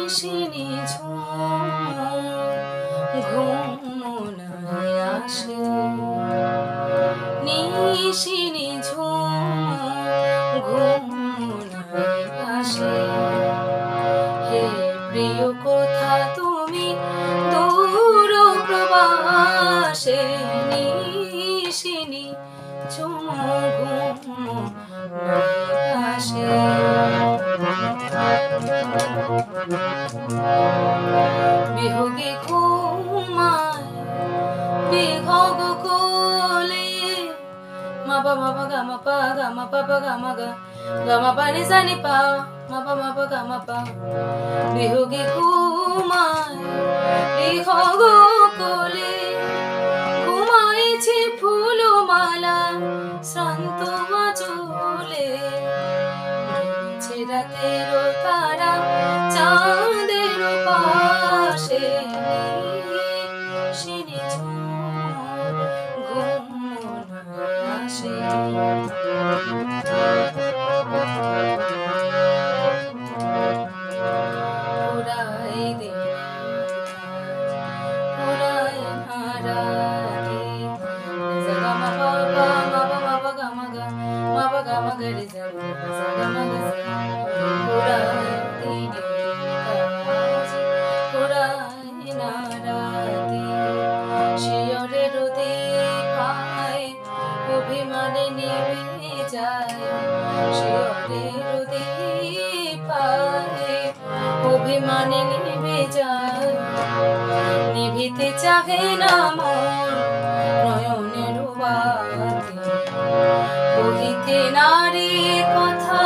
নিশিনি ঘুম নাই আসে, নিশিনি ঘুম নাই আসে। হে প্রিয় কোথা তুমি দূর প্রবাসে, নিশিনি ঘুম নাই আসে। বিহগে ঘুমায় বিহগ কোলে, মাপা মাপা গা মাপা গা মাপা পা গা মা গা গা মা পা নি সা নি পা মাপা মাপা গা মাপা। বিহগে ঘুমায় বিহগ কোলে, ঘুমাইছে ফুলমালা শ্রান্ত আঁচলে। রাতের তারা চাঁদের পাশে, নিশিনি ঘুম নাই আসে। পুরাই দিন পুরাই নারাতে, গা মা পা পা মা পা মা পা গা মা গা মা পা গা মা গা রে সা গা মা গা সা। পুরাই দিনের কাজ পুরাই নারাতে, শিয়রে রোদে পায় অভিমানে নিভে যায়, শিয়রে রোদে পায় অভিমানে নিভে যায়। নিভিতে চাহে না মন নয়নের বাতি, বহিতে নারী কথা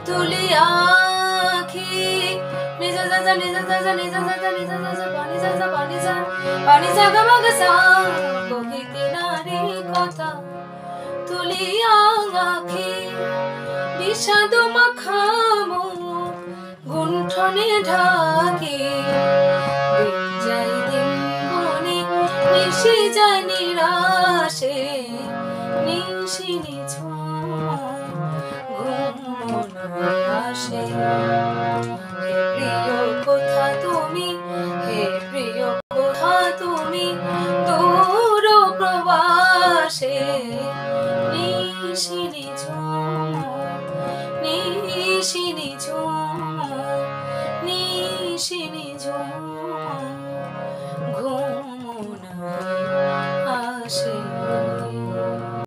তুলি আখি। নিজা যা নিজা যা নিজা যা নিজা যা পানি যা পানি যা পানি যা গা মা গা সা। বহিতে নারী কথা তুলি আখি, বিষাদ মাখা মুখ গুণ্ঠনে ঢাকি। যায় দিন বনে মিশে যায় নিরাশে, নিশিনি ঘুম নাই আসে। হে প্রিয় কোথা তুমি, হে প্রিয় কোথা তুমি দূর প্রবাসে, নিশিনি নিশিনি নিশিনি